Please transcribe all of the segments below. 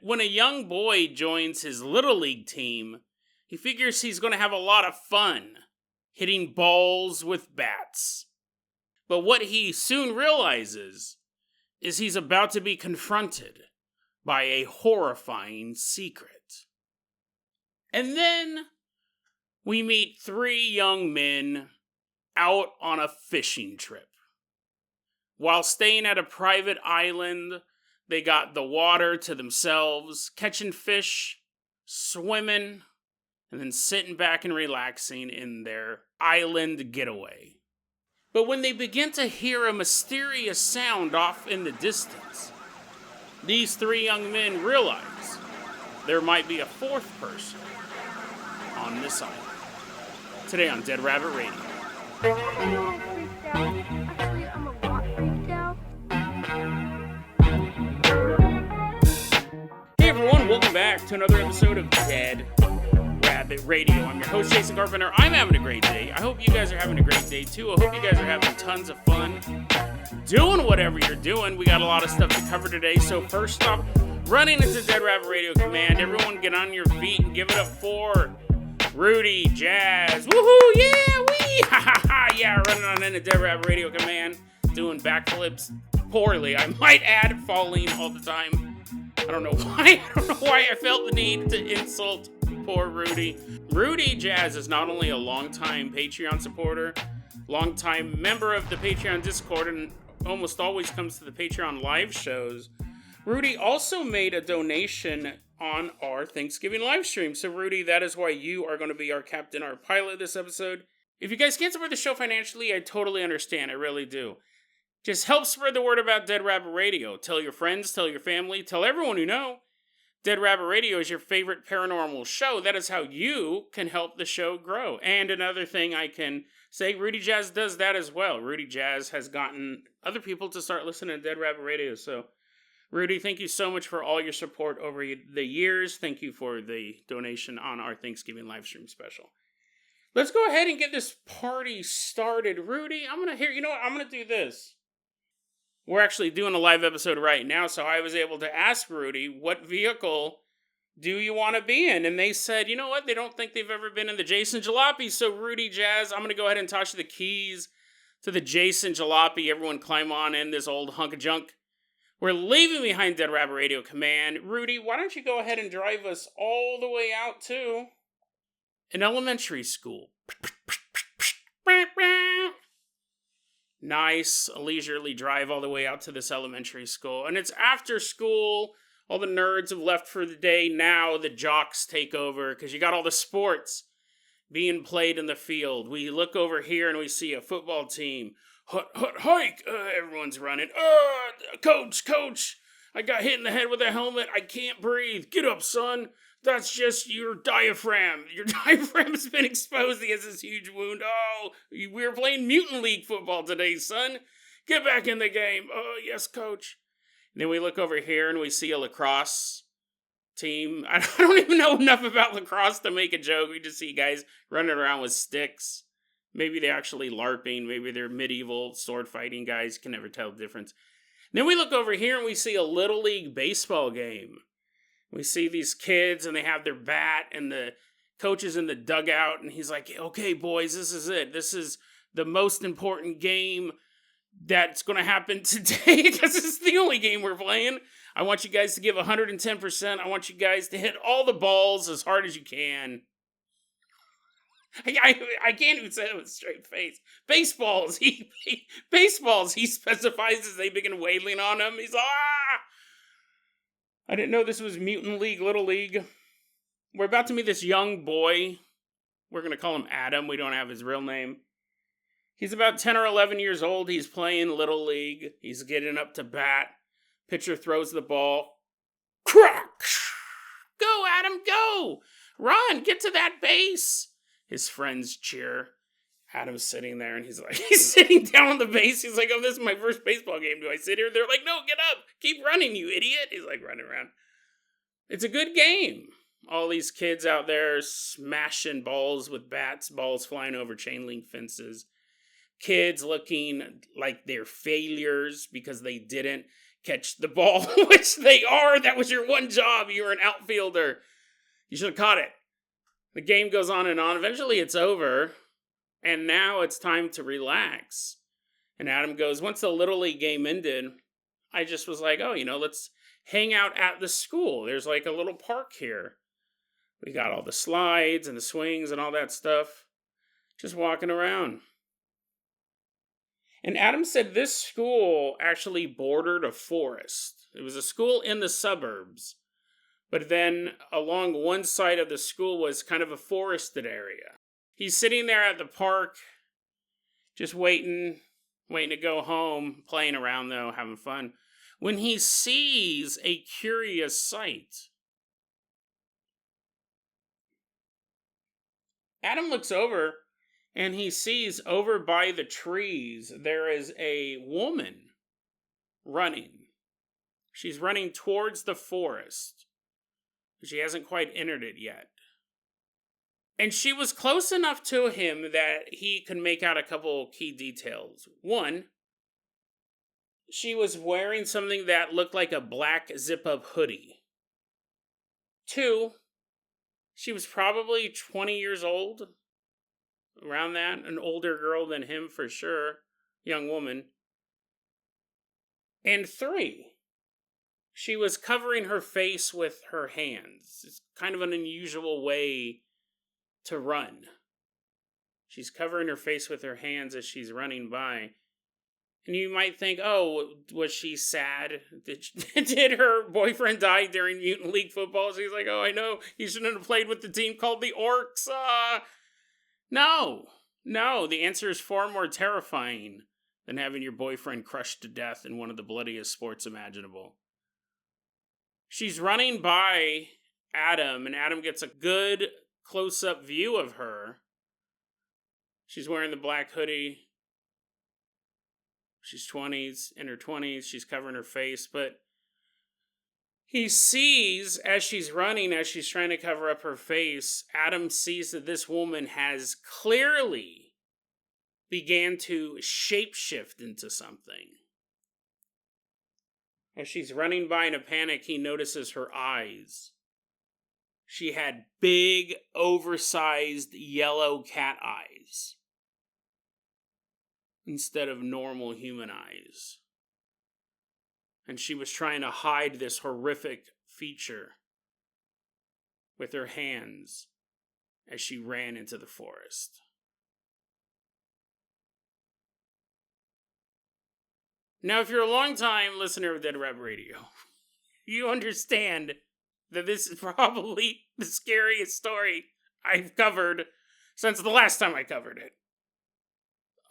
when a young boy joins his Little League team, he figures he's going to have a lot of fun hitting balls with bats. But what he soon realizes is he's about to be confronted by a horrifying secret. And then we meet 3 young men out on a fishing trip. While staying at a private island, they got the water to themselves, catching fish, swimming, and then sitting back and relaxing in their island getaway. But when they begin to hear a mysterious sound off in the distance, these 3 young men realize there might be a 4th person on this island. Today on Dead Rabbit Radio. Hey everyone, welcome back to another episode of Dead Rabbit Radio. I'm your host, Jason Carpenter. I'm having a great day. I hope you guys are having a great day too. I hope you guys are having tons of fun doing whatever you're doing. We got a lot of stuff to cover today. So first off, running into Dead Rabbit Radio Command. Everyone get on your feet and give it up for Rudy, Jazz. Woohoo, yeah, wee! Ha ha ha, yeah, running on into Dead Rabbit Radio Command. Doing backflips poorly, I might add, falling all the time. I don't know why I felt the need to insult poor Rudy. Rudy Jazz is not only a longtime Patreon supporter, longtime member of the Patreon Discord, and almost always comes to the Patreon live shows. Rudy also made a donation on our Thanksgiving live stream. So Rudy, that is why you are going to be our captain, our pilot this episode. If you guys can't support the show financially, I totally understand. I really do. Just help spread the word about Dead Rabbit Radio. Tell your friends, tell your family, tell everyone you know. Dead Rabbit Radio is your favorite paranormal show. That is how you can help the show grow. And another thing I can say, Rudy Jazz does that as well. Rudy Jazz has gotten other people to start listening to Dead Rabbit Radio. So, Rudy, thank you so much for all your support over the years. Thank you for the donation on our Thanksgiving live stream special. Let's go ahead and get this party started. Rudy, I'm going to do this. We're actually doing a live episode right now, so I was able to ask Rudy, what vehicle do you want to be in? And they said, you know what, they don't think they've ever been in the Jason Jalopy. So Rudy Jazz, I'm going to go ahead and toss you the keys to the Jason Jalopy. Everyone climb on in this old hunk of junk. We're leaving behind Dead Rabbit Radio Command. Rudy, why don't you go ahead and drive us all the way out to an elementary school. Nice, leisurely drive all the way out to this elementary school. And it's after school. All the nerds have left for the day. Now the jocks take over because you got all the sports being played in the field. We look over here and we see a football team. Hut, hike! Everyone's running. Coach! I got hit in the head with a helmet. I can't breathe. Get up, son. That's just your diaphragm. Your diaphragm has been exposed. He has this huge wound. Oh, we were playing Mutant League football today, son. Get back in the game. Oh, yes, coach. And then we look over here and we see a lacrosse team. I don't even know enough about lacrosse to make a joke. We just see guys running around with sticks. Maybe they're actually LARPing. Maybe they're medieval sword fighting guys. Can never tell the difference. Then we look over here and we see a Little League baseball game. We see these kids and they have their bat and the coach is in the dugout and he's like, okay, boys, this is it. This is the most important game that's going to happen today because it's the only game we're playing. I want you guys to give 110%. I want you guys to hit all the balls as hard as you can. I can't even say it with a straight face. Baseballs, he specifies as they begin wailing on him. He's I didn't know this was Mutant League, Little League. We're about to meet this young boy. We're going to call him Adam. We don't have his real name. He's about 10 or 11 years old. He's playing Little League. He's getting up to bat. Pitcher throws the ball. Crack! Go, Adam, go! Run, get to that base! His friends cheer. Adam's sitting there and he's sitting down on the base. He's like, oh, this is my first baseball game. Do I sit here? They're like, no, get up. Keep running, you idiot. He's like running around. It's a good game. All these kids out there smashing balls with bats, balls flying over chain link fences. Kids looking like they're failures because they didn't catch the ball, which they are. That was your one job. You were an outfielder. You should have caught it. The game goes on and on. Eventually it's over, and now it's time to relax. And Adam goes, once the Little League game ended, I just was like, oh, let's hang out at the school. There's like a little park here. We got all the slides and the swings and all that stuff. Just walking around. And Adam said this school actually bordered a forest. It was a school in the suburbs. But then along one side of the school was kind of a forested area. He's sitting there at the park, just waiting to go home, playing around though, having fun, when he sees a curious sight. Adam looks over, and he sees over by the trees, there is a woman running. She's running towards the forest. She hasn't quite entered it yet. And she was close enough to him that he could make out a couple key details. One, she was wearing something that looked like a black zip-up hoodie. Two, she was probably 20 years old. Around that. An older girl than him for sure. Young woman. And three, she was covering her face with her hands. It's kind of an unusual way to run. She's covering her face with her hands as she's running by. And you might think, oh, was she sad? Did her boyfriend die during Mutant League football? She's like, oh, I know. You shouldn't have played with the team called the Orcs. No. The answer is far more terrifying than having your boyfriend crushed to death in one of the bloodiest sports imaginable. She's running by Adam, and Adam gets a good close-up view of her. She's wearing the black hoodie. She's in her 20s. She's covering her face, but he sees as she's running, as she's trying to cover up her face, Adam sees that this woman has clearly began to shapeshift into something. As she's running by in a panic, he notices her eyes. She had big, oversized yellow cat eyes instead of normal human eyes. And she was trying to hide this horrific feature with her hands as she ran into the forest. Now, if you're a long-time listener of Dead Rabbit Radio, you understand that this is probably the scariest story I've covered since the last time I covered it.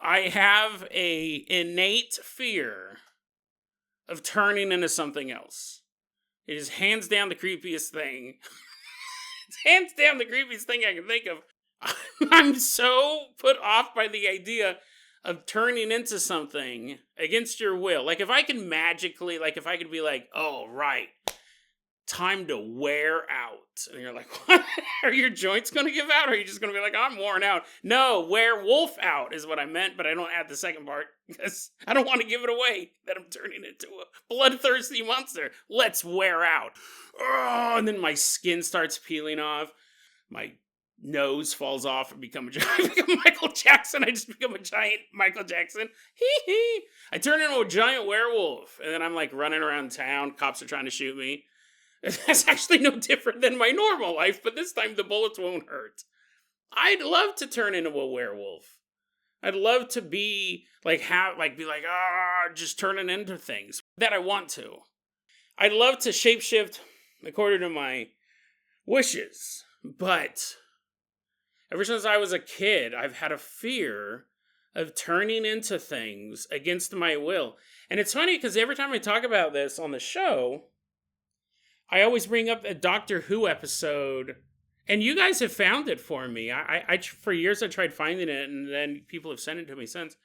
I have an innate fear of turning into something else. It is hands down the creepiest thing. It's hands down the creepiest thing I can think of. I'm so put off by the idea of turning into something against your will. Like if I could be like, oh, right, time to wear out. And you're like, what? Are your joints going to give out? Or are you just going to be like, I'm worn out? No, werewolf out is what I meant, but I don't add the second part because I don't want to give it away that I'm turning into a bloodthirsty monster. Let's wear out. Oh, and then my skin starts peeling off. My nose falls off and become Michael Jackson. I just become a giant Michael Jackson. I turn into a giant werewolf. And then I'm like running around town. Cops are trying to shoot me. That's actually no different than my normal life, but this time the bullets won't hurt. I'd love to turn into a werewolf. I'd love to be just turning into things that I want to. I'd love to shapeshift according to my wishes, but ever since I was a kid, I've had a fear of turning into things against my will. And it's funny because every time I talk about this on the show, I always bring up a Doctor Who episode, and you guys have found it for me. I for years I tried finding it, and then people have sent it to me since.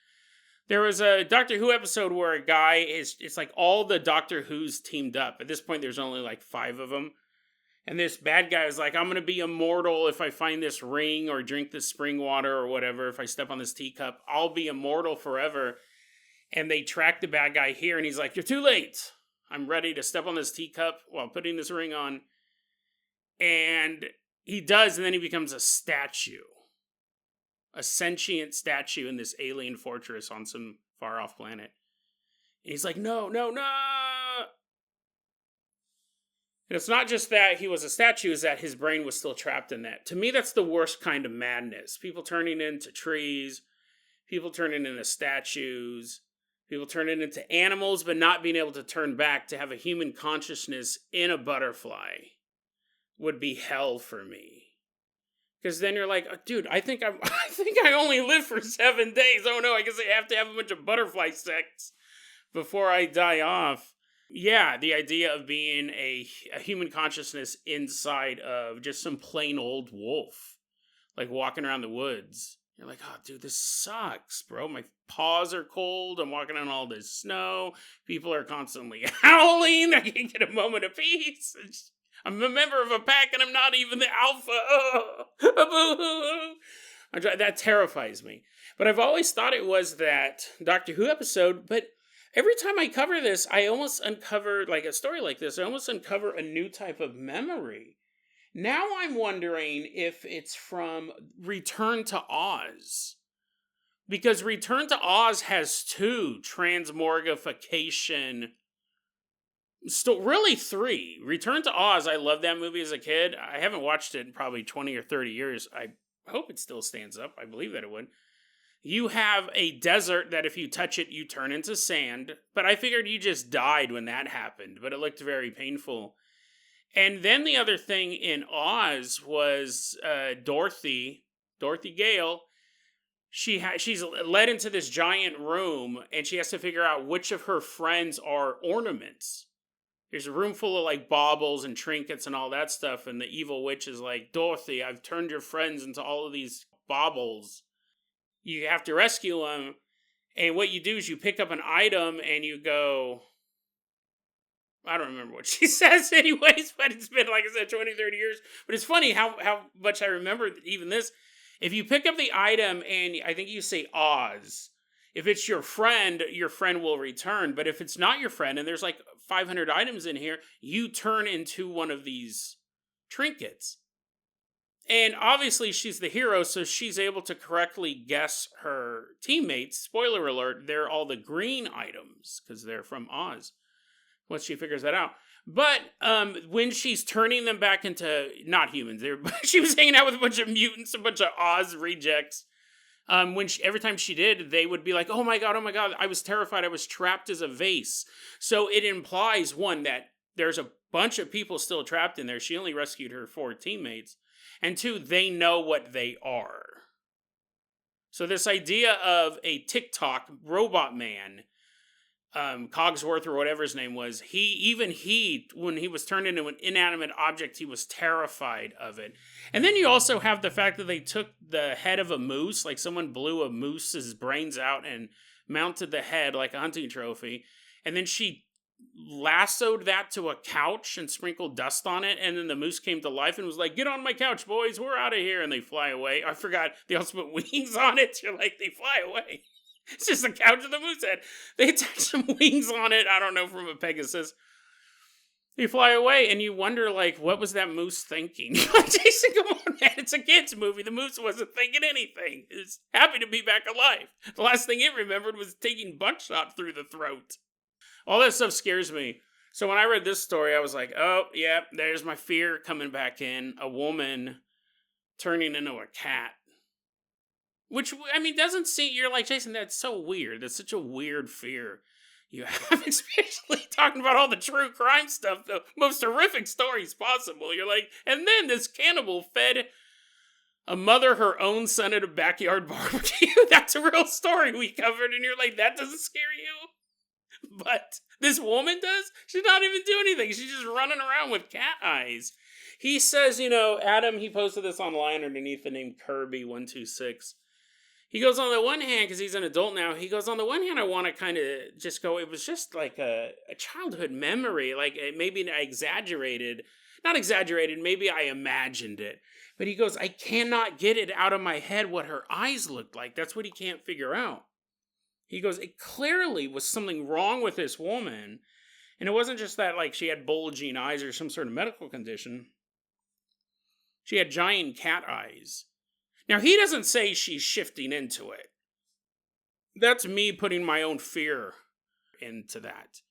There was a Doctor Who episode where a guy it's like all the Doctor Who's teamed up. At this point, there's only like 5 of them. And this bad guy is like, I'm going to be immortal if I find this ring or drink this spring water or whatever. If I step on this teacup, I'll be immortal forever. And they track the bad guy here, and he's like, you're too late. I'm ready to step on this teacup while putting this ring on. And he does, and then he becomes a statue. A sentient statue in this alien fortress on some far-off planet. And he's like, no, no, no! And it's not just that he was a statue, it's that his brain was still trapped in that. To me, that's the worst kind of madness. People turning into trees, people turning into statues, people turning into animals, but not being able to turn back to have a human consciousness in a butterfly would be hell for me. Because then you're like, oh, dude, I think I only live for 7 days. Oh no, I guess I have to have a bunch of butterfly sex before I die off. Yeah, the idea of being a human consciousness inside of just some plain old wolf, like walking around the woods. You're like, oh, dude, this sucks, bro. My paws are cold. I'm walking on all this snow. People are constantly howling. I can't get a moment of peace. I'm a member of a pack and I'm not even the alpha. That terrifies me. But I've always thought it was that Doctor Who episode, but every time I cover this, I almost uncover, like a story like this, I almost uncover a new type of memory. Now I'm wondering if it's from Return to Oz. Because Return to Oz has 2 transmorgification, really 3. Return to Oz, I loved that movie as a kid. I haven't watched it in probably 20 or 30 years. I hope it still stands up. I believe that it would. You have a desert that if you touch it, you turn into sand. But I figured you just died when that happened. But it looked very painful. And then the other thing in Oz was Dorothy Gale. She's led into this giant room, and she has to figure out which of her friends are ornaments. There's a room full of like baubles and trinkets and all that stuff, and the evil witch is like, Dorothy, I've turned your friends into all of these baubles. You have to rescue them, and what you do is you pick up an item and you go, I don't remember what she says anyways, but it's been, like I said, 20, 30 years. But it's funny how much I remember even this. If you pick up the item and I think you say Oz, if it's your friend will return. But if it's not your friend, and there's like 500 items in here, you turn into one of these trinkets. And obviously she's the hero, so she's able to correctly guess her teammates. Spoiler alert, they're all the green items, because they're from Oz. Once she figures that out. But when she's turning them back into, not humans, she was hanging out with a bunch of mutants, a bunch of Oz rejects. Every time she did, they would be like, oh my god, I was terrified, I was trapped as a vase. So it implies, one, that there's a bunch of people still trapped in there. She only rescued her 4 teammates. And 2, they know what they are. So this idea of a TikTok robot man, Cogsworth or whatever his name was, when he was turned into an inanimate object, he was terrified of it. And then you also have the fact that they took the head of a moose, like someone blew a moose's brains out and mounted the head like a hunting trophy, and then she lassoed that to a couch and sprinkled dust on it, and then the moose came to life and was like, get on my couch, boys, we're out of here, and they fly away. I forgot, they also put wings on it. You're like, they fly away. It's just a couch with a moose head. They attach some wings on it, I don't know, from a Pegasus. They fly away, and you wonder, like, what was that moose thinking? Jason, come on, man, it's a kid's movie. The moose wasn't thinking anything. It's happy to be back alive. The last thing it remembered was taking buckshot through the throat. All that stuff scares me. So when I read this story, I was like, oh, yeah, there's my fear coming back in. A woman turning into a cat. Which, I mean, doesn't seem, you're like, Jason, that's so weird. That's such a weird fear you have, especially talking about all the true crime stuff, the most horrific stories possible. You're like, and then this cannibal fed a mother her own son at a backyard barbecue. That's a real story we covered, and you're like, that doesn't scare you? But this woman does? She's not even doing anything. She's just running around with cat eyes. He says, Adam, he posted this online underneath the name Kirby126. He goes, on the one hand, because he's an adult now, he goes, on the one hand, I want to kind of just go, it was just like a childhood memory. Like, maybe I exaggerated. Not exaggerated, maybe I imagined it. But he goes, I cannot get it out of my head what her eyes looked like. That's what he can't figure out. He goes, it clearly was something wrong with this woman. And it wasn't just that, like, she had bulging eyes or some sort of medical condition. She had giant cat eyes. Now, he doesn't say she's shifting into it. That's me putting my own fear into that.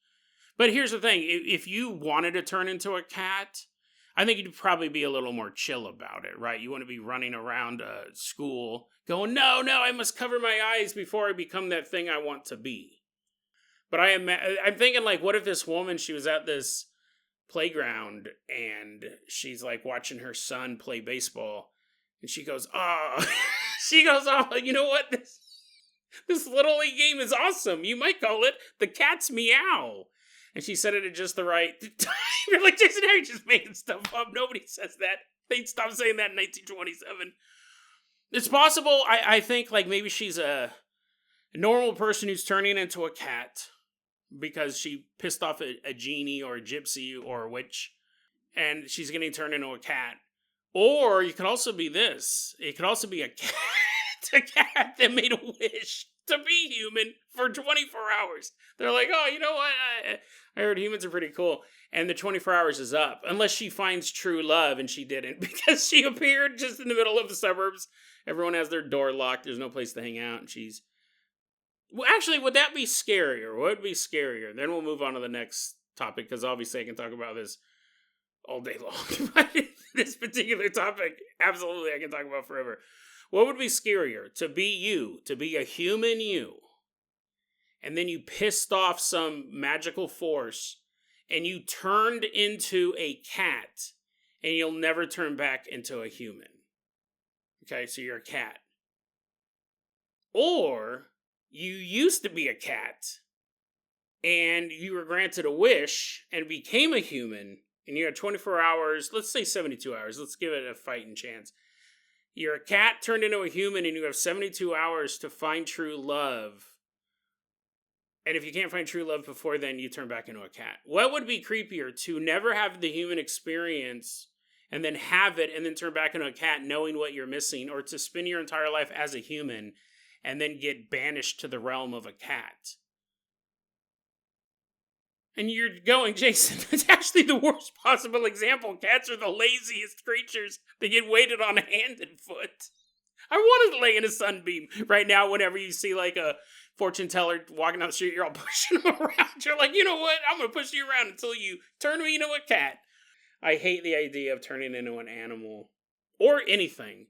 But here's the thing. If you wanted to turn into a cat, I think you'd probably be a little more chill about it, right? You want to be running around school going, no, I must cover my eyes before I become that thing I want to be. But I'm thinking, like, what if this woman, she was at this playground and she's like watching her son play baseball and she goes, oh, you know what? This Little League game is awesome. You might call it the cat's meow. And she said it at just the right time. You're like, Jason, how are you just making stuff up? Nobody says that. They stopped saying that in 1927. It's possible, I think, like, maybe she's a normal person who's turning into a cat because she pissed off a genie or a gypsy or a witch, and she's getting turned into a cat. Or you could also be this. It could also be a cat that made a wish to be human for 24 hours. They're like, oh, you know what? I heard humans are pretty cool. And the 24 hours is up. Unless she finds true love, and she didn't. Because she appeared just in the middle of the suburbs. Everyone has their door locked. There's no place to hang out. And she's... Well, actually, would that be scarier? What would be scarier? Then we'll move on to the next topic. Because obviously I can talk about this all day long. But this particular topic, absolutely, I can talk about forever. What would be scarier? To be you, to be a human you, and then you pissed off some magical force, and you turned into a cat, and you'll never turn back into a human. Okay, so you're a cat. Or you used to be a cat, and you were granted a wish, and became a human, and you had 24 hours, let's say 72 hours, let's give it a fighting chance. You're a cat turned into a human, and you have 72 hours to find true love. And if you can't find true love before then, you turn back into a cat. What would be creepier? To never have the human experience, and then have it, and then turn back into a cat knowing what you're missing, or to spend your entire life as a human, and then get banished to the realm of a cat? And you're going, Jason, that's actually the worst possible example. Cats are the laziest creatures. They get weighted on hand and foot. I want to lay in a sunbeam right now whenever you see like a fortune teller walking down the street. You're all pushing them around. You're like, you know what? I'm going to push you around until you turn me into a cat. I hate the idea of turning into an animal or anything.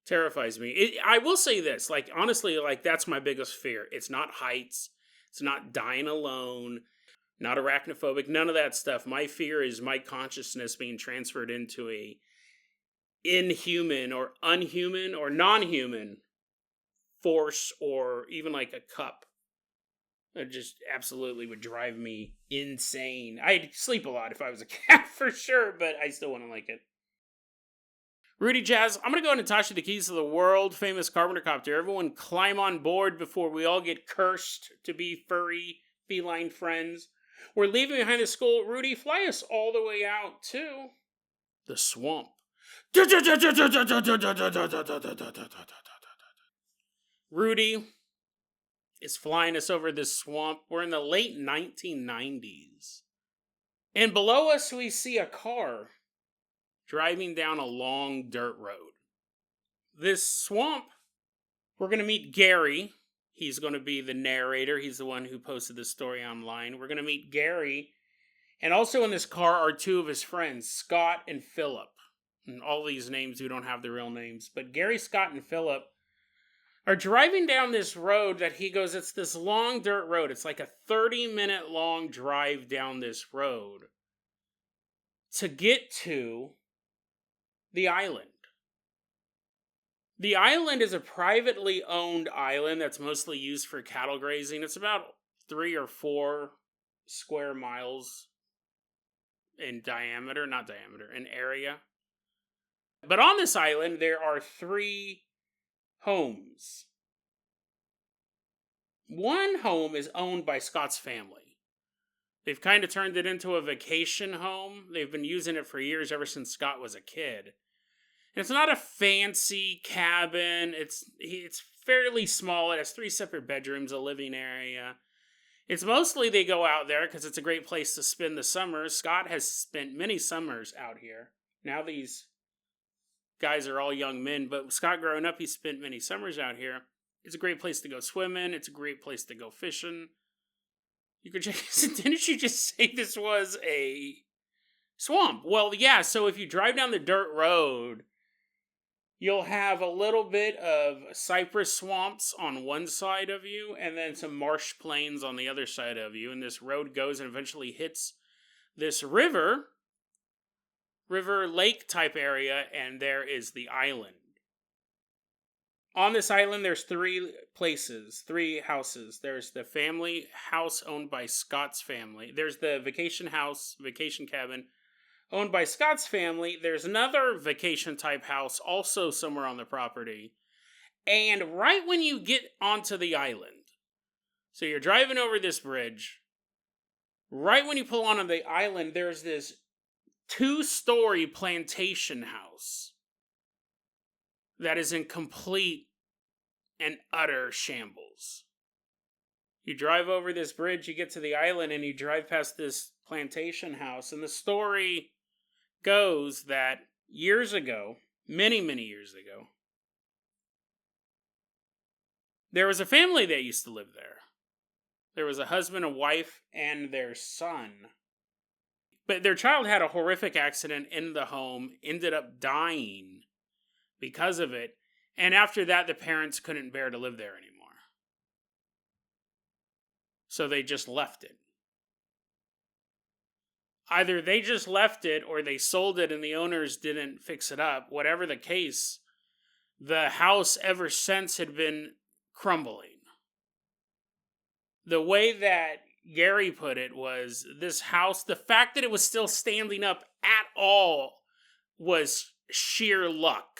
Terrifies me. I will say this, like, honestly, like, that's my biggest fear. It's not heights. It's not dying alone. Not arachnophobic, none of that stuff. My fear is my consciousness being transferred into a inhuman or unhuman or non-human force, or even like a cup. It just absolutely would drive me insane. I'd sleep a lot if I was a cat for sure, but I still wouldn't like it. Rudy Jazz, I'm going to go ahead and toss you the keys to the world famous Carpenter Copter. Everyone climb on board before we all get cursed to be furry feline friends. We're leaving behind the school. Rudy, fly us all the way out to the swamp. Rudy is flying us over this swamp. We're in the late 1990s. And below us, we see a car driving down a long dirt road. This swamp, we're going to meet Gary. He's going to be the narrator. He's the one who posted this story online. We're going to meet Gary. And also in this car are two of his friends, Scott and Philip. And all these names, we don't have their real names. But Gary, Scott, and Philip are driving down this road that he goes, it's this long dirt road. It's like a 30-minute long drive down this road to get to the island. The island is a privately owned island that's mostly used for cattle grazing. It's about 3 or 4 square miles in in area. But on this island, there are 3 homes. One home is owned by Scott's family. They've kind of turned it into a vacation home. They've been using it for years, ever since Scott was a kid. It's not a fancy cabin. It's fairly small. It has 3 separate bedrooms, a living area. It's mostly they go out there because it's a great place to spend the summers. Scott has spent many summers out here. Now these guys are all young men, but Scott growing up, he spent many summers out here. It's a great place to go swimming. It's a great place to go fishing. You could check. Didn't you just say this was a swamp? Well, yeah, so if you drive down the dirt road, you'll have a little bit of cypress swamps on one side of you, and then some marsh plains on the other side of you, and this road goes and eventually hits this river lake type area, and there is the island. On this island, there's three houses. There's the family house owned by Scott's family. There's the vacation cabin, owned by Scott's family. There's another vacation type house also somewhere on the property. And right when you get onto the island, so you're driving over this bridge, right when you pull onto the island, there's this 2-story plantation house that is in complete and utter shambles. You drive over this bridge, you get to the island, and you drive past this plantation house, and the story goes that years ago, many years ago, there was a family that used to live there. There was a husband, a wife, and their son. But their child had a horrific accident in the home, ended up dying because of it, and after that, the parents couldn't bear to live there anymore. So they just left it. Either they just left it or they sold it and the owners didn't fix it up. Whatever the case, the house ever since had been crumbling. The way that Gary put it was, this house, the fact that it was still standing up at all was sheer luck.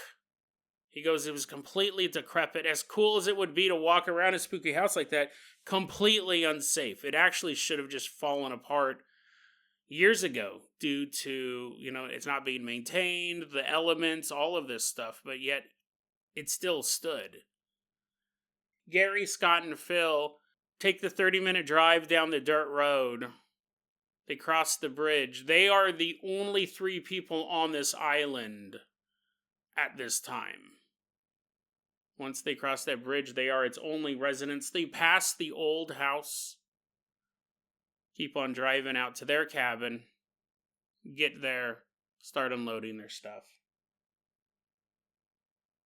He goes, it was completely decrepit. As cool as it would be to walk around a spooky house like that, completely unsafe. It actually should have just fallen apart years ago due to, it's not being maintained, the elements, all of this stuff, but yet it still stood. Gary, Scott, and Phil take the 30-minute drive down the dirt road. They cross the bridge. They are the only 3 people on this island at this time. Once they cross that bridge, they are its only residents. They pass the old house, keep on driving out to their cabin, get there, start unloading their stuff.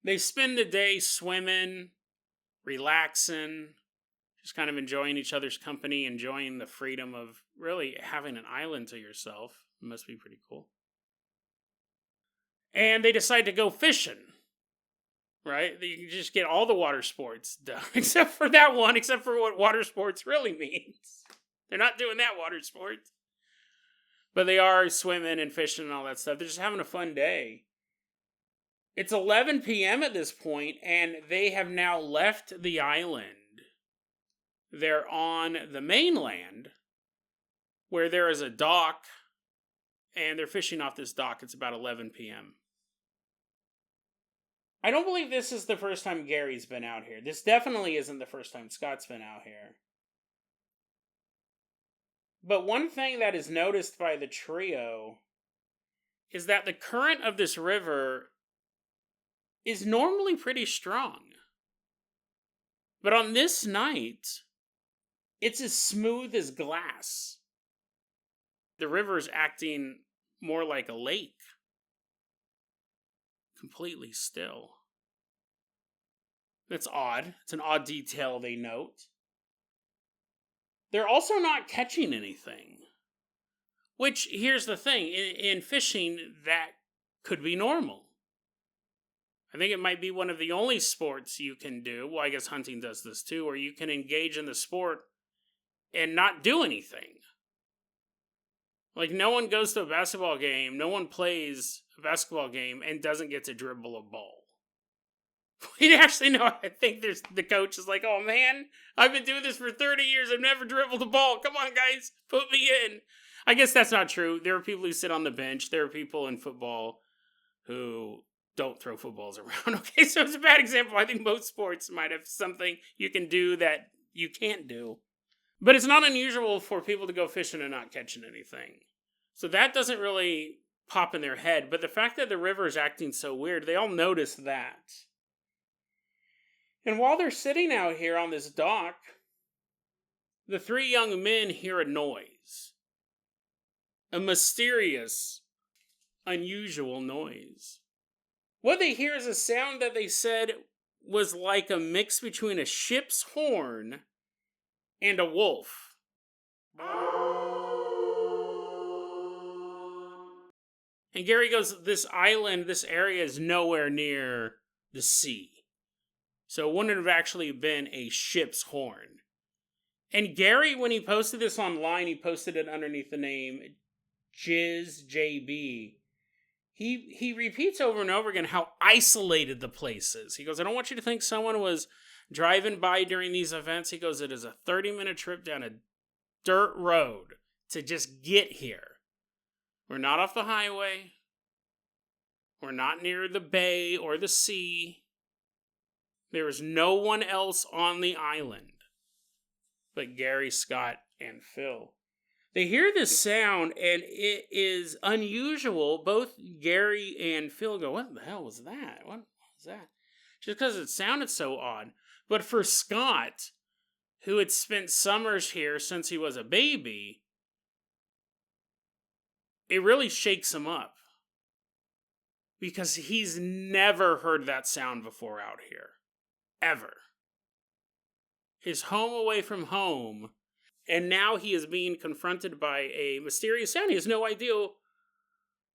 They spend the day swimming, relaxing, just kind of enjoying each other's company, enjoying the freedom of really having an island to yourself. It must be pretty cool. And they decide to go fishing. Right? You can just get all the water sports done, except for that one, except for what water sports really means. They're not doing that water sport. But they are swimming and fishing and all that stuff. They're just having a fun day. It's 11 p.m. at this point, and they have now left the island. They're on the mainland, where there is a dock, and they're fishing off this dock. It's about 11 p.m. I don't believe this is the first time Gary's been out here. This definitely isn't the first time Scott's been out here. But one thing that is noticed by the trio is that the current of this river is normally pretty strong. But on this night, it's as smooth as glass. The river is acting more like a lake. Completely still. That's odd. It's an odd detail they note. They're also not catching anything. Which, here's the thing. In fishing, that could be normal. I think it might be one of the only sports you can do. Well, I guess hunting does this too. Where you can engage in the sport and not do anything. Like, no one goes to a basketball game, no one plays a basketball game and doesn't get to dribble a ball. I think the coach is like, oh man, I've been doing this for 30 years, I've never dribbled a ball. Come on, guys, put me in. I guess that's not true. There are people who sit on the bench. There are people in football who don't throw footballs around. Okay, so it's a bad example. I think most sports might have something you can do that you can't do. But it's not unusual for people to go fishing and not catching anything. So that doesn't really pop in their head. But the fact that the river is acting so weird, they all notice that. And while they're sitting out here on this dock, the three young men hear a noise. A mysterious, unusual noise. What they hear is a sound that they said was like a mix between a ship's horn and a wolf. And Gary goes, this island, this area is nowhere near the sea. So it wouldn't have actually been a ship's horn. And Gary, when he posted this online, he posted it underneath the name JizzJB. He repeats over and over again how isolated the place is. He goes, I don't want you to think someone was driving by during these events. He goes, it is a 30-minute trip down a dirt road to just get here. We're not off the highway. We're not near the bay or the sea. There is no one else on the island but Gary, Scott, and Phil. They hear this sound, and it is unusual. Both Gary and Phil go, what the hell was that? What was that? Just because it sounded so odd. But for Scott, who had spent summers here since he was a baby, it really shakes him up. Because he's never heard that sound before out here. Ever. His home away from home. And now he is being confronted by a mysterious sound. He has no idea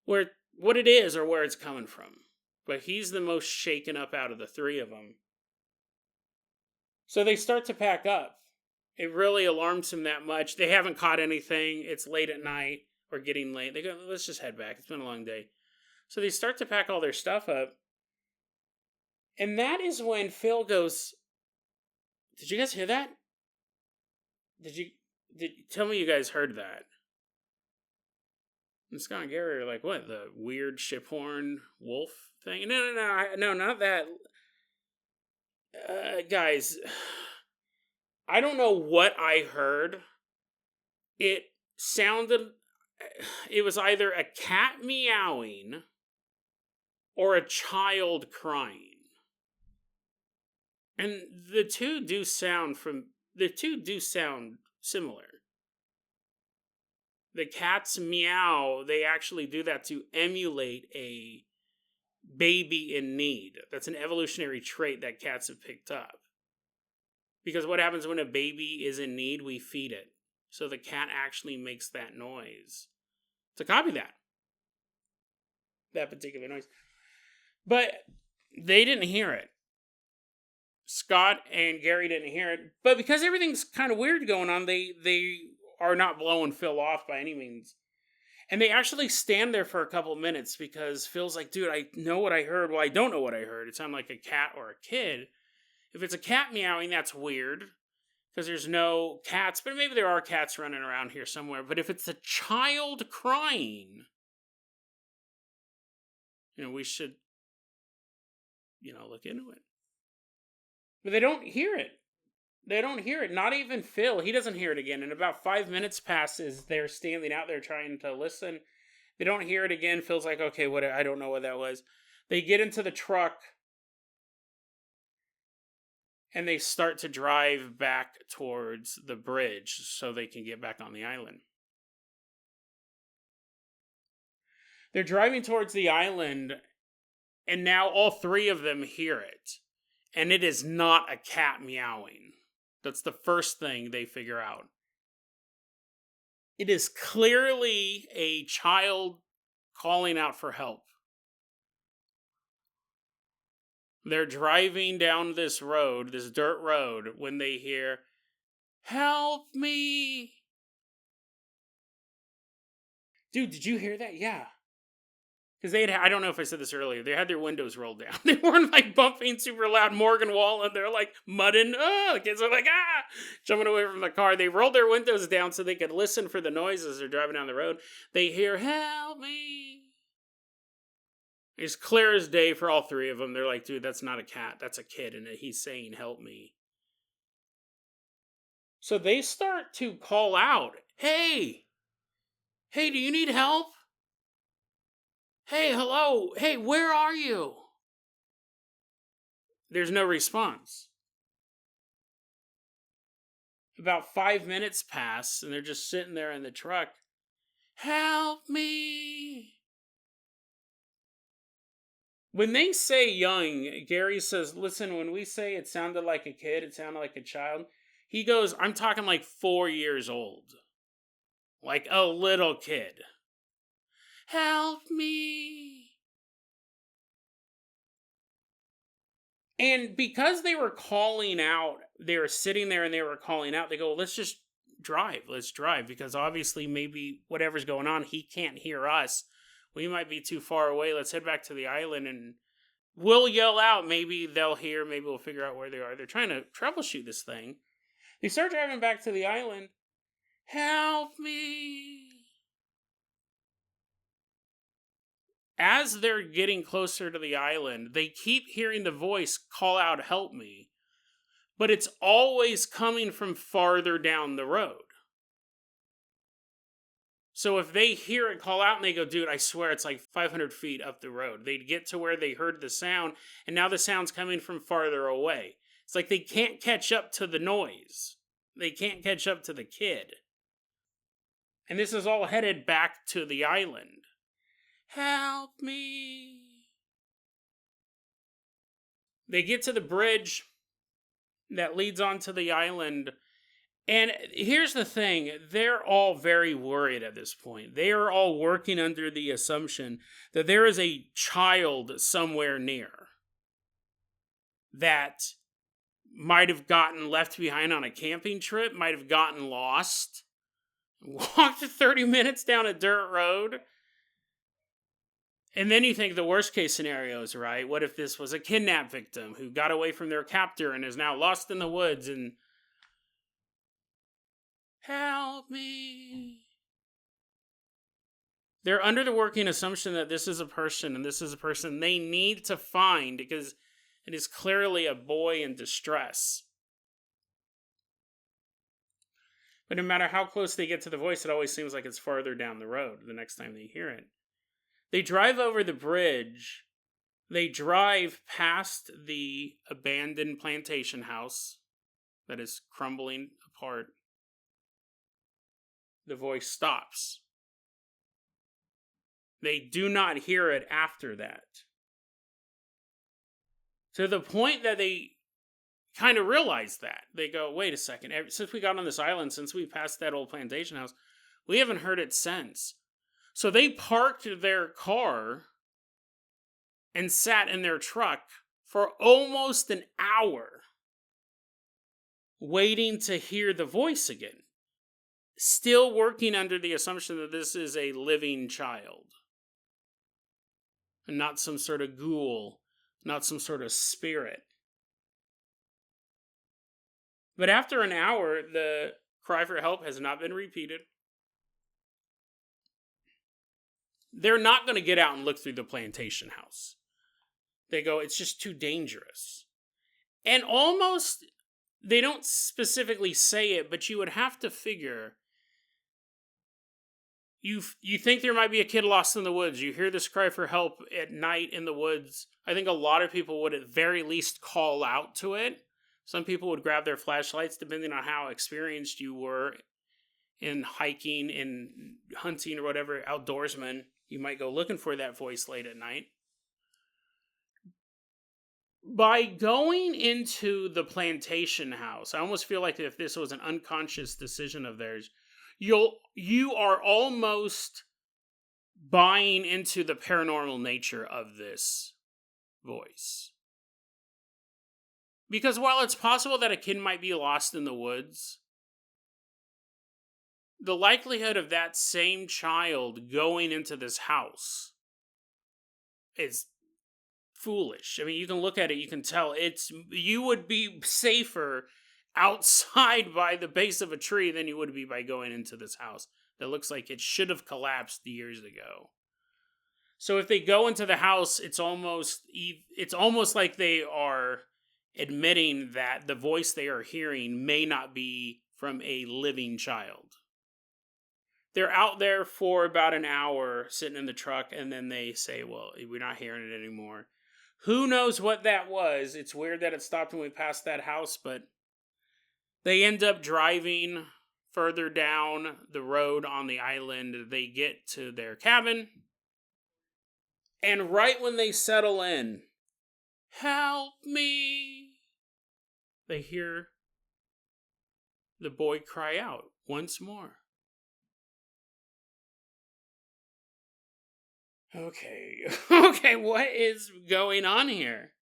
what it is or where it's coming from. But he's the most shaken up out of the three of them. So they start to pack up. It really alarms him that much. They haven't caught anything. It's late at night or getting late. They go, let's just head back. It's been a long day. So they start to pack all their stuff up. And that is when Phil goes, did you guys hear that? Tell me you guys heard that. And Scott and Gary are like, what? The weird ship horn wolf thing? No, not that. Guys, I don't know what I heard. It was either a cat meowing or a child crying. And the two do sound similar. The cat's meow, they actually do that to emulate a baby in need. That's an evolutionary trait that cats have picked up. Because what happens when a baby is in need? We feed it. So the cat actually makes that noise. To copy that particular noise. But they didn't hear it. Scott and Gary didn't hear it. But because everything's kind of weird going on, they are not blowing Phil off by any means. And they actually stand there for a couple minutes because Phil's like, dude, I know what I heard. Well, I don't know what I heard. It sounded like a cat or a kid. If it's a cat meowing, that's weird because there's no cats. But maybe there are cats running around here somewhere. But if it's a child crying, we should, look into it. But they don't hear it. They don't hear it. Not even Phil. He doesn't hear it again. And about 5 minutes passes. They're standing out there trying to listen. They don't hear it again. Phil's like, okay, I don't know what that was. They get into the truck. And they start to drive back towards the bridge so they can get back on the island. They're driving towards the island. And now all three of them hear it. And it is not a cat meowing. That's the first thing they figure out. It is clearly a child calling out for help. They're driving down this road, this dirt road, when they hear, "Help me!" Dude, did you hear that? Yeah. Because I don't know if I said this earlier, they had their windows rolled down. They weren't bumping super loud Morgan Wallen. They're mudding. Oh, the kids are jumping away from the car. They rolled their windows down so they could listen for the noises as they're driving down the road. They hear, "Help me." It's clear as day for all three of them. They're like, dude, that's not a cat. That's a kid. And he's saying, "Help me." So they start to call out, hey, hey, do you need help? Hey, hello, hey, where are you? There's no response. About 5 minutes pass, and they're just sitting there in the truck. Help me! When they say young, Gary says, listen, when we say it sounded like a kid, it sounded like a child, he goes, I'm talking like 4 years old. Like a little kid. Help me! And because they were calling out, they were sitting there and they were calling out, they go, let's just drive. Let's drive. Because obviously, maybe whatever's going on, he can't hear us. We might be too far away. Let's head back to the island and we'll yell out. Maybe they'll hear. Maybe we'll figure out where they are. They're trying to troubleshoot this thing. They start driving back to the island. Help me! As they're getting closer to the island, they keep hearing the voice call out, help me. But it's always coming from farther down the road. So if they hear it call out and they go, dude, I swear it's like 500 feet up the road. They'd get to where they heard the sound, and now the sound's coming from farther away. It's like they can't catch up to the noise. They can't catch up to the kid. And this is all headed back to the island. Help me. They get to the bridge that leads onto the island. And here's the thing. They're all very worried at this point. They are all working under the assumption that there is a child somewhere near that might have gotten left behind on a camping trip, might have gotten lost, walked 30 minutes down a dirt road. And then you think the worst case scenarios, right? What if this was a kidnap victim who got away from their captor and is now lost in the woods and... Help me. They're under the working assumption that this is a person and this is a person they need to find because it is clearly a boy in distress. But no matter how close they get to the voice, it always seems like it's farther down the road the next time they hear it. They drive over the bridge. They drive past the abandoned plantation house that is crumbling apart. The voice stops. They do not hear it after that. To the point that they kind of realize that. They go, wait a second, since we got on this island, since we passed that old plantation house, we haven't heard it since. So they parked their car and sat in their truck for almost an hour waiting to hear the voice again. Still working under the assumption that this is a living child. And not some sort of ghoul, not some sort of spirit. But after an hour, the cry for help has not been repeated. They're not going to get out and look through the plantation house. They go, it's just too dangerous. And almost, they don't specifically say it, but you would have to figure, you think there might be a kid lost in the woods. You hear this cry for help at night in the woods. I think a lot of people would at very least call out to it. Some people would grab their flashlights, depending on how experienced you were in hiking, in hunting, or whatever, outdoorsman. You might go looking for that voice late at night. By going into the plantation house, I almost feel like if this was an unconscious decision of theirs, you are almost buying into the paranormal nature of this voice. Because while it's possible that a kid might be lost in the woods, the likelihood of that same child going into this house is foolish. I mean, you can look at it, you can tell you would be safer outside by the base of a tree than you would be by going into this house that looks like it should have collapsed years ago. So if they go into the house, it's almost like they are admitting that the voice they are hearing may not be from a living child. They're out there for about an hour sitting in the truck, and then they say, well, we're not hearing it anymore. Who knows what that was? It's weird that it stopped when we passed that house, but they end up driving further down the road on the island. They get to their cabin, and right when they settle in, help me, they hear the boy cry out once more. Okay, what is going on here?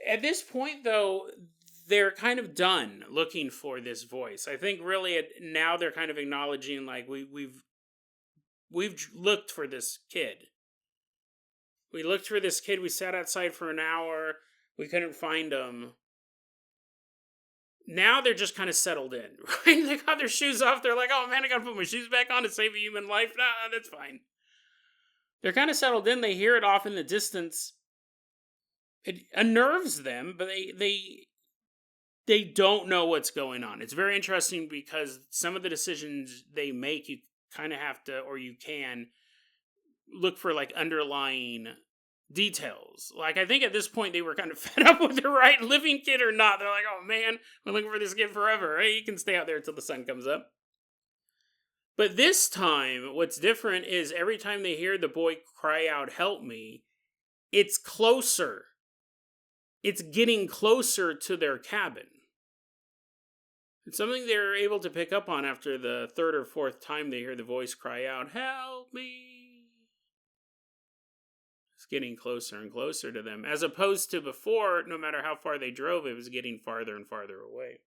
At this point, though, they're kind of done looking for this voice. I think really now they're kind of acknowledging, like, we've looked for this kid. We looked for this kid. We sat outside for an hour. We couldn't find him. Now they're just kind of settled in, right? They got their shoes off. They're like, oh man, I gotta put my shoes back on to save a human life. Nah, that's fine. They're kind of settled in. They hear it off in the distance. It unnerves them, but they don't know what's going on. It's very interesting because some of the decisions they make, you kind of have to, or you can, look for like underlying details. Like, I think at this point they were kind of fed up with the right living kid or not. They're like, oh man, we're looking for this kid forever. Hey, you can stay out there until the sun comes up. But this time, what's different is every time they hear the boy cry out, help me, it's closer. It's getting closer to their cabin. It's something they're able to pick up on after the third or fourth time they hear the voice cry out, help me. It's getting closer and closer to them. As opposed to before, no matter how far they drove, it was getting farther and farther away.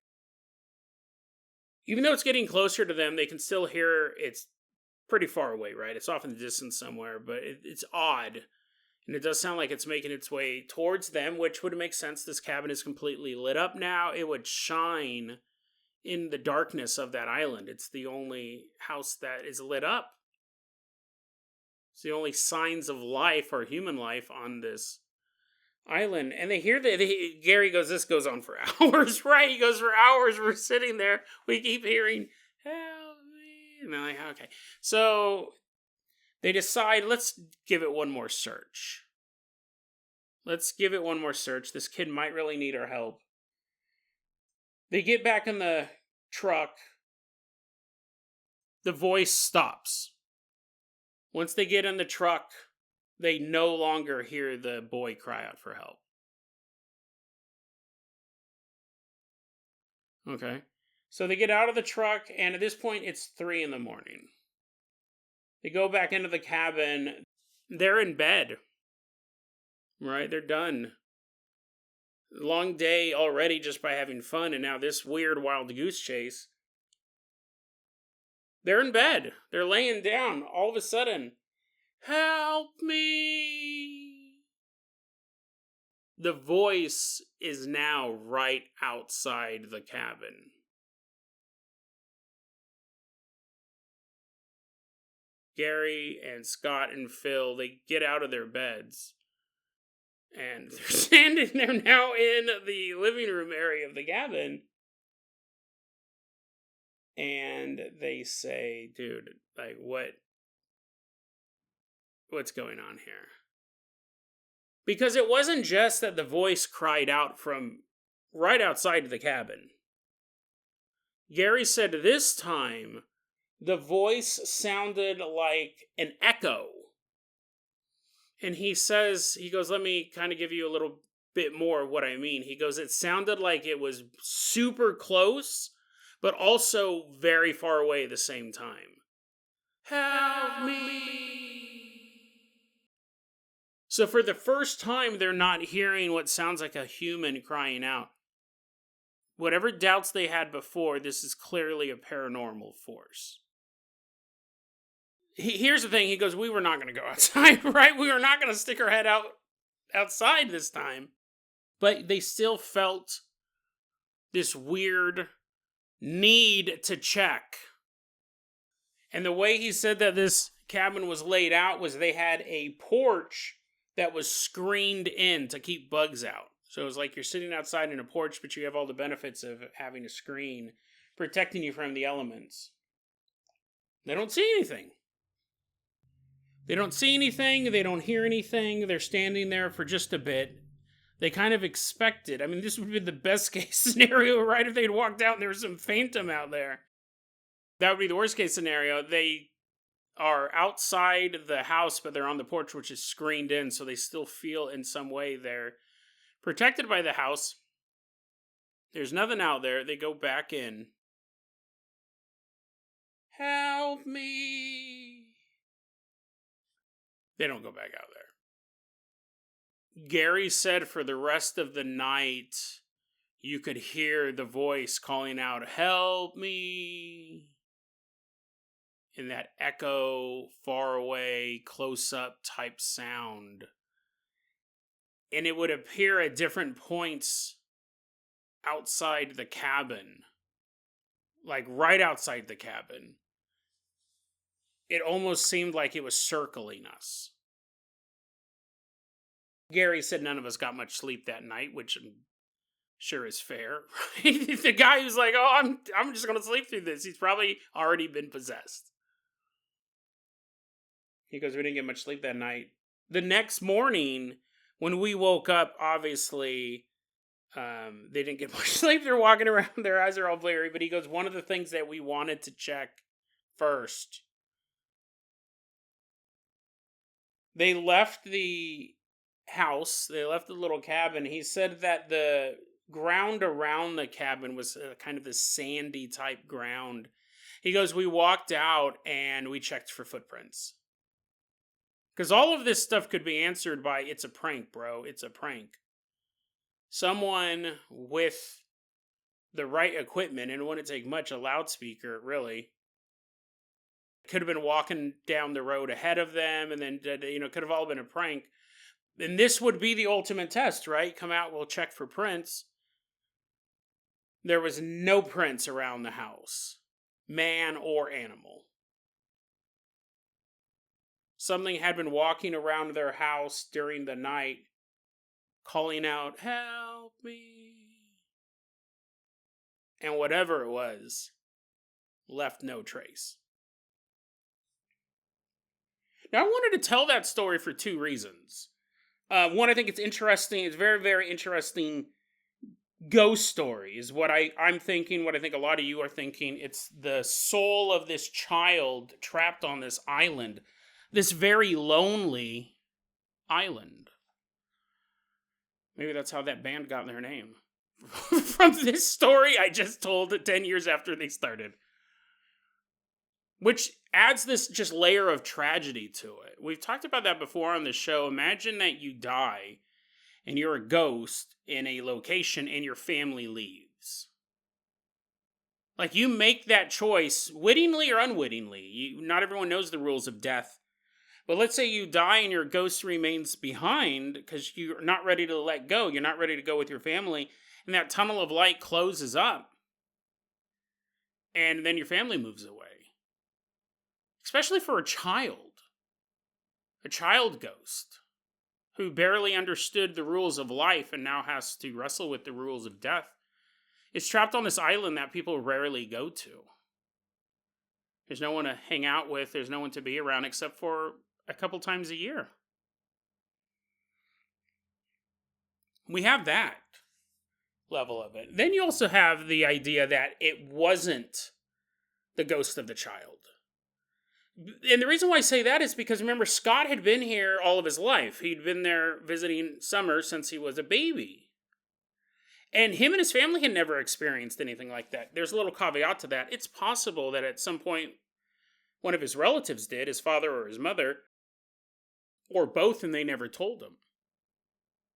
Even though it's getting closer to them, they can still hear it's pretty far away, right? It's off in the distance somewhere, but it's odd. And it does sound like it's making its way towards them, which would make sense. This cabin is completely lit up now. It would shine in the darkness of that island. It's the only house that is lit up. It's the only signs of life or human life on this island. And they hear that Gary goes, this goes on for hours, right? He goes, for hours we're sitting there. We keep hearing, help me. And they're like, okay. So they decide, let's give it one more search. Let's give it one more search. This kid might really need our help. They get back in the truck. The voice stops. Once they get in the truck, they no longer hear the boy cry out for help. Okay. So they get out of the truck, and at this point, it's 3 a.m. They go back into the cabin. They're in bed. Right? They're done. Long day already just by having fun, and now this weird wild goose chase. They're in bed. They're laying down. All of a sudden, help me! The voice is now right outside the cabin. Gary and Scott and Phil, they get out of their beds. And they're standing there now in the living room area of the cabin. And they say, dude, like, what's going on here? Because it wasn't just that the voice cried out from right outside the cabin. Gary said this time, the voice sounded like an echo. And he goes, let me kind of give you a little bit more of what I mean. He goes, it sounded like it was super close, but also very far away at the same time. Help me! So for the first time, they're not hearing what sounds like a human crying out. Whatever doubts they had before, this is clearly a paranormal force. Here's the thing, he goes, we were not going to go outside, right? We were not going to stick our head outside this time. But they still felt this weird need to check. And the way he said that this cabin was laid out was they had a porch that was screened in to keep bugs out. So it was like you're sitting outside in a porch, but you have all the benefits of having a screen protecting you from the elements. They don't see anything. They don't see anything. They don't hear anything. They're standing there for just a bit. They kind of expect it. I mean, this would be the best case scenario, right? If they'd walked out and there was some phantom out there. That would be the worst case scenario. They are outside the house, but they're on the porch, which is screened in, so they still feel in some way they're protected by the house. There's nothing out there. They go back in. Help me. They don't go back out there. Gary said for the rest of the night, you could hear the voice calling out, help me. In that echo, far away, close-up type sound. And it would appear at different points outside the cabin. Like right outside the cabin. It almost seemed like it was circling us. Gary said none of us got much sleep that night, which I'm sure is fair. Right? The guy who's like, oh, I'm just going to sleep through this. He's probably already been possessed. He goes, we didn't get much sleep that night. The next morning, when we woke up, obviously, they didn't get much sleep. They're walking around. Their eyes are all blurry. But he goes, one of the things that we wanted to check first. They left the house. They left the little cabin. He said that the ground around the cabin was kind of this sandy type ground. He goes, we walked out and we checked for footprints. Because all of this stuff could be answered by, it's a prank, bro. It's a prank. Someone with the right equipment, and it wouldn't take much, a loudspeaker, really, could have been walking down the road ahead of them, and then, could have all been a prank. And this would be the ultimate test, right? Come out, we'll check for prints. There was no prints around the house. Man or animal. Something had been walking around their house during the night, calling out, help me. And whatever it was, left no trace. Now, I wanted to tell that story for two reasons. One, I think it's interesting. It's very, very interesting ghost story is what I'm thinking, what I think a lot of you are thinking. It's the soul of this child trapped on this island. This very lonely island. Maybe that's how that band got their name. From this story I just told 10 years after they started. Which adds this just layer of tragedy to it. We've talked about that before on the show. Imagine that you die and you're a ghost in a location and your family leaves. Like, you make that choice wittingly or unwittingly. Not everyone knows the rules of death. But let's say you die and your ghost remains behind because you're not ready to let go. You're not ready to go with your family. And that tunnel of light closes up. And then your family moves away. Especially for a child ghost, who barely understood the rules of life and now has to wrestle with the rules of death. It's trapped on this island that people rarely go to. There's no one to hang out with, there's no one to be around except for a couple times a year. We have that level of it. Then you also have the idea that it wasn't the ghost of the child. And the reason why I say that is because, remember, Scott had been here all of his life. He'd been there visiting Summer since he was a baby. And him and his family had never experienced anything like that. There's a little caveat to that. It's possible that at some point, one of his relatives did, his father or his mother, or both, and they never told him.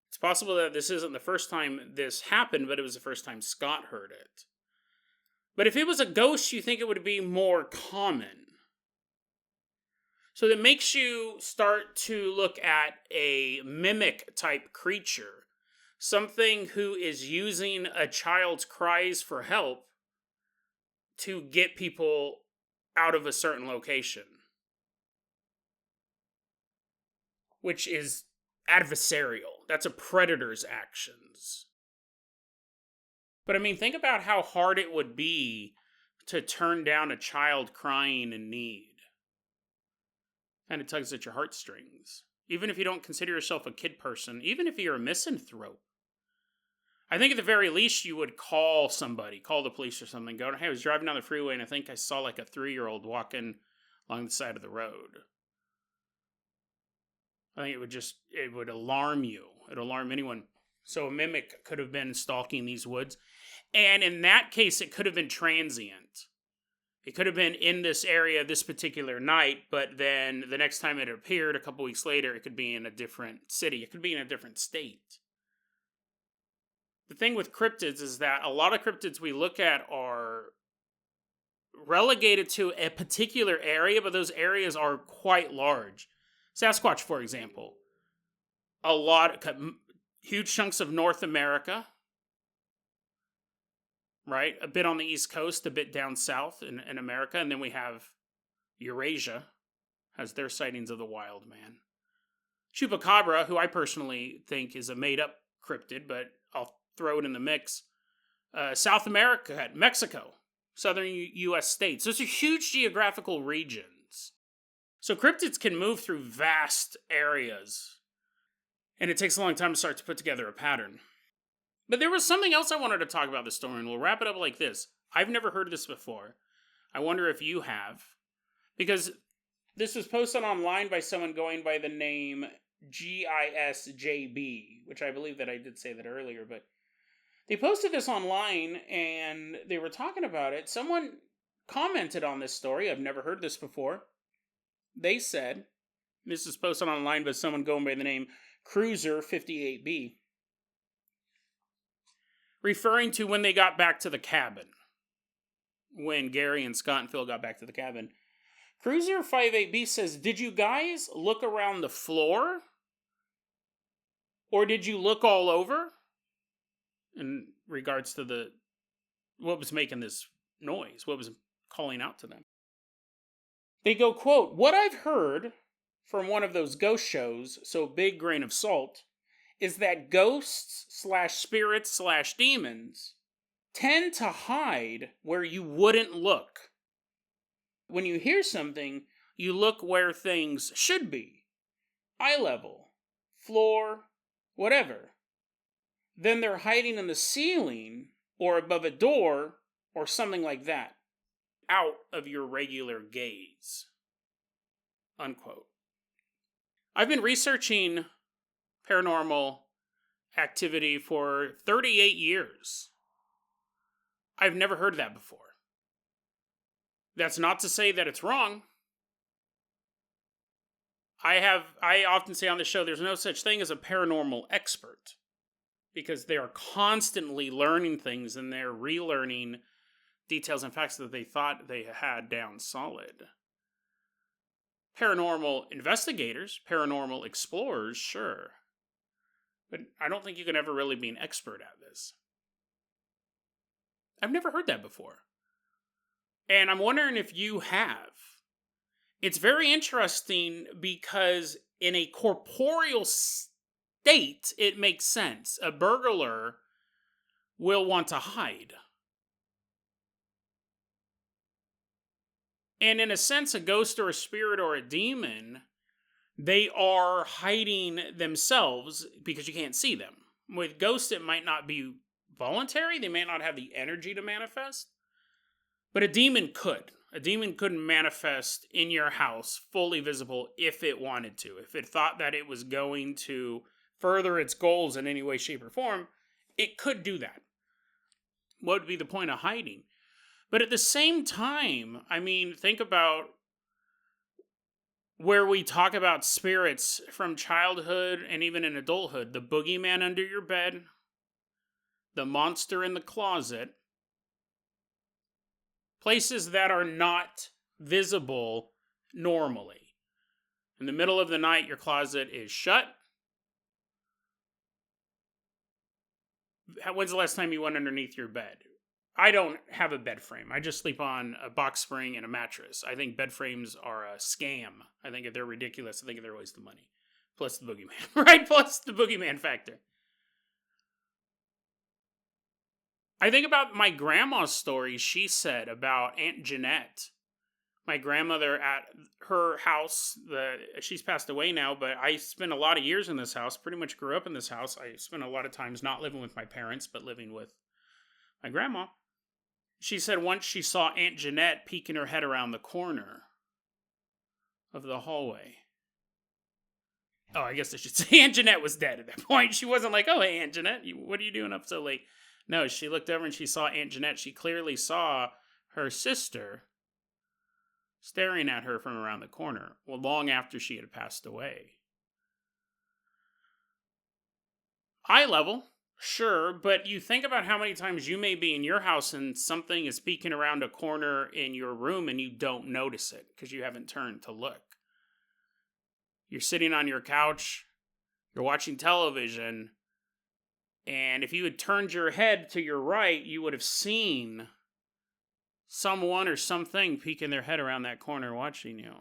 It's possible that this isn't the first time this happened, but it was the first time Scott heard it. But if it was a ghost, you think it would be more common. So that makes you start to look at a mimic type creature. Something who is using a child's cries for help to get people out of a certain location. Which is adversarial. That's a predator's actions. But I mean, think about how hard it would be to turn down a child crying in need. And it tugs at your heartstrings. Even if you don't consider yourself a kid person, even if you're a misanthrope. I think at the very least you would call somebody, call the police or something, go, hey, I was driving down the freeway and I think I saw like a 3-year-old walking along the side of the road. I think it would alarm you. It would alarm anyone. So a mimic could have been stalking these woods. And in that case, it could have been transient. It could have been in this area this particular night, but then the next time it appeared, a couple weeks later, it could be in a different city. It could be in a different state. The thing with cryptids is that a lot of cryptids we look at are relegated to a particular area, but those areas are quite large. Sasquatch, for example. Huge chunks of North America, right? A bit on the East Coast, a bit down south in America, and then we have Eurasia, has their sightings of the wild man. Chupacabra, who I personally think is a made-up cryptid, but I'll throw it in the mix. South America, Mexico, southern U.S. states. Those are huge geographical regions. So cryptids can move through vast areas, and it takes a long time to start to put together a pattern. But there was something else I wanted to talk about this story, and we'll wrap it up like this. I've never heard this before. I wonder if you have. Because this was posted online by someone going by the name GISJB, which I believe that I did say that earlier, but they posted this online, and they were talking about it. Someone commented on this story. I've never heard this before. They said, this is posted online by someone going by the name Cruiser58B, referring to when they got back to the cabin. When Gary and Scott and Phil got back to the cabin. Cruiser58B says, did you guys look around the floor? Or did you look all over? In regards to what was making this noise, what was calling out to them. They go, quote, what I've heard from one of those ghost shows, so big grain of salt, is that ghosts / spirits / demons tend to hide where you wouldn't look. When you hear something, you look where things should be. Eye level, floor, whatever. Then they're hiding in the ceiling or above a door or something like that, out of your regular gaze. Unquote. I've been researching paranormal activity for 38 years. I've never heard that before. That's not to say that it's wrong. I often say on the show, there's no such thing as a paranormal expert, because they are constantly learning things and they're relearning details and facts that they thought they had down solid. Paranormal investigators, paranormal explorers, sure. But I don't think you can ever really be an expert at this. I've never heard that before. And I'm wondering if you have. It's very interesting because in a corporeal state, it makes sense. A burglar will want to hide. And in a sense, a ghost or a spirit or a demon, they are hiding themselves because you can't see them. With ghosts, it might not be voluntary. They may not have the energy to manifest. But a demon could. A demon could manifest in your house, fully visible, if it wanted to. If it thought that it was going to further its goals in any way, shape, or form, it could do that. What would be the point of hiding? But at the same time, I mean, think about where we talk about spirits from childhood and even in adulthood. The boogeyman under your bed, the monster in the closet, places that are not visible normally. In the middle of the night, your closet is shut. When's the last time you went underneath your bed? I don't have a bed frame. I just sleep on a box spring and a mattress. I think bed frames are a scam. I think they're ridiculous. I think they're a waste of money. Plus the boogeyman, right? Plus the boogeyman factor. I think about my grandma's story she said about Aunt Jeanette. My grandmother at her house, she's passed away now, but I spent a lot of years in this house, pretty much grew up in this house. I spent a lot of times not living with my parents, but living with my grandma. She said once she saw Aunt Jeanette peeking her head around the corner of the hallway. Oh, I guess I should say Aunt Jeanette was dead at that point. She wasn't like, oh, hey, Aunt Jeanette, what are you doing up so late? No, she looked over and she saw Aunt Jeanette. She clearly saw her sister staring at her from around the corner, well, long after she had passed away. Eye level, sure, but you think about how many times you may be in your house and something is peeking around a corner in your room and you don't notice it because you haven't turned to look. You're sitting on your couch, you're watching television, and if you had turned your head to your right, you would have seen someone or something peeking their head around that corner watching you.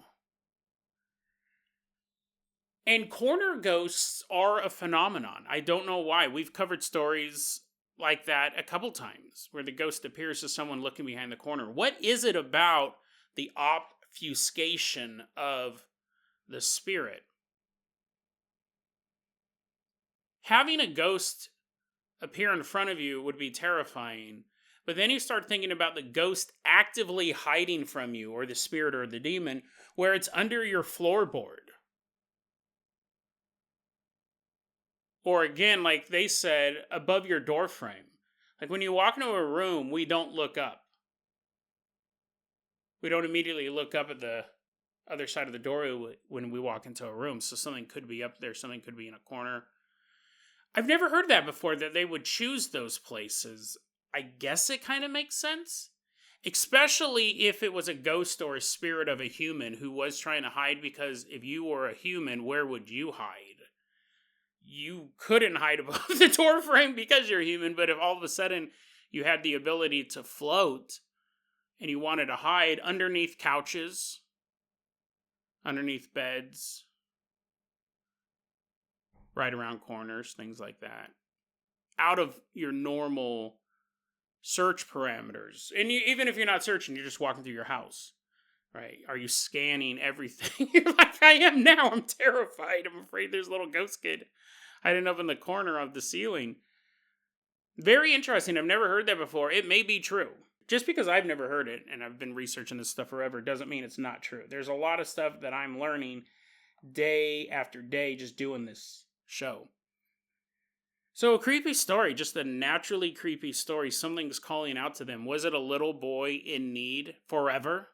And corner ghosts are a phenomenon. I don't know why. We've covered stories like that a couple times where the ghost appears as someone looking behind the corner. What is it about the obfuscation of the spirit? Having a ghost appear in front of you would be terrifying, but then you start thinking about the ghost actively hiding from you, or the spirit or the demon, where it's under your floorboard. Or again, like they said, above your door frame. Like when you walk into a room, we don't look up. We don't immediately look up at the other side of the door when we walk into a room. So something could be up there, something could be in a corner. I've never heard that before, that they would choose those places. I guess it kind of makes sense. Especially if it was a ghost or a spirit of a human who was trying to hide, because if you were a human, where would you hide? You couldn't hide above the door frame because you're human, but if all of a sudden you had the ability to float and you wanted to hide underneath couches, underneath beds, right around corners, things like that, out of your normal search parameters. And even if you're not searching, you're just walking through your house, right? Are you scanning everything? You're like, I am now. I'm terrified. I'm afraid there's a little ghost kid hiding up in the corner of the ceiling. Very interesting. I've never heard that before. It may be true. Just because I've never heard it and I've been researching this stuff forever doesn't mean it's not true. There's a lot of stuff that I'm learning day after day just doing this show. So a creepy story, just a naturally creepy story. Something's calling out to them. Was it a little boy in need forever?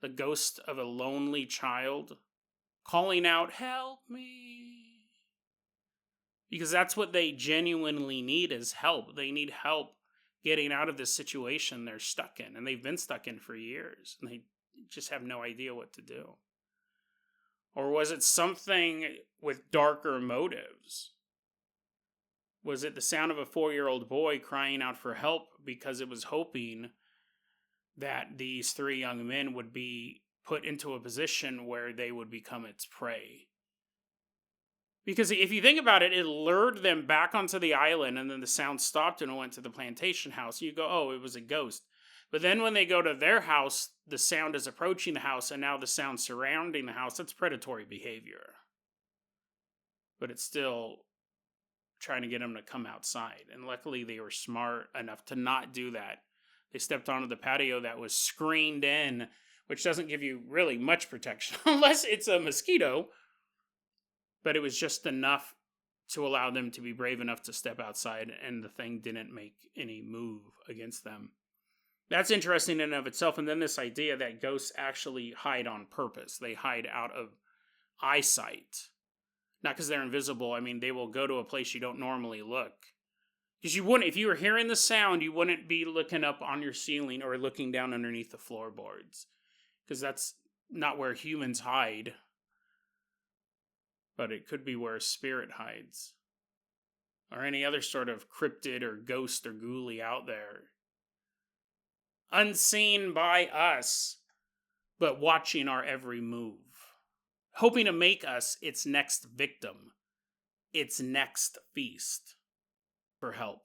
The ghost of a lonely child calling out, help me. Because that's what they genuinely need, is help. They need help getting out of this situation they're stuck in. And they've been stuck in for years. And they just have no idea what to do. Or was it something with darker motives? Was it the sound of a 4-year-old boy crying out for help because it was hoping that these 3 young men would be put into a position where they would become its prey? Because if you think about it, it lured them back onto the island, and then the sound stopped and it went to the plantation house. You go, oh, it was a ghost. But then when they go to their house, the sound is approaching the house, and now the sound surrounding the house. That's predatory behavior. But it's still trying to get them to come outside. And luckily they were smart enough to not do that. They stepped onto the patio that was screened in, which doesn't give you really much protection unless it's a mosquito. But it was just enough to allow them to be brave enough to step outside, and the thing didn't make any move against them. That's interesting in and of itself. And then this idea that ghosts actually hide on purpose. They hide out of eyesight. Not because they're invisible. I mean, they will go to a place you don't normally look. Because you wouldn't, if you were hearing the sound, you wouldn't be looking up on your ceiling or looking down underneath the floorboards. Because that's not where humans hide. But it could be where a spirit hides. Or any other sort of cryptid or ghost or ghoulie out there. Unseen by us, but watching our every move. Hoping to make us its next victim. Its next feast. For help.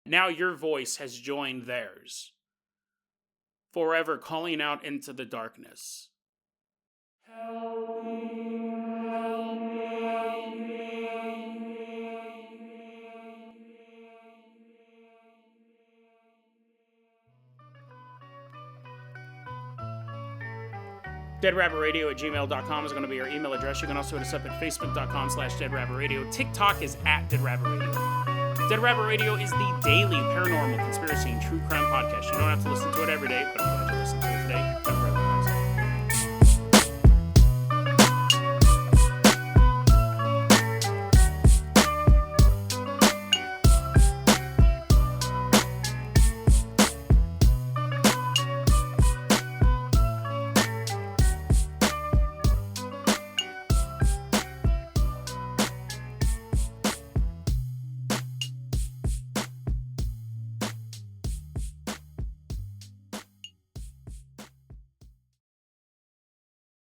Now your voice has joined theirs, forever calling out into the darkness. Help me, help me. DeadRabbitRadio@gmail.com is going to be our email address. You can also hit us up at Facebook.com/DeadRabbitRadio. TikTok is @DeadRabbitRadio. Dead Rabbit Radio is the daily paranormal conspiracy and true crime podcast. You don't have to listen to it every day, but I'm glad you listened to it today.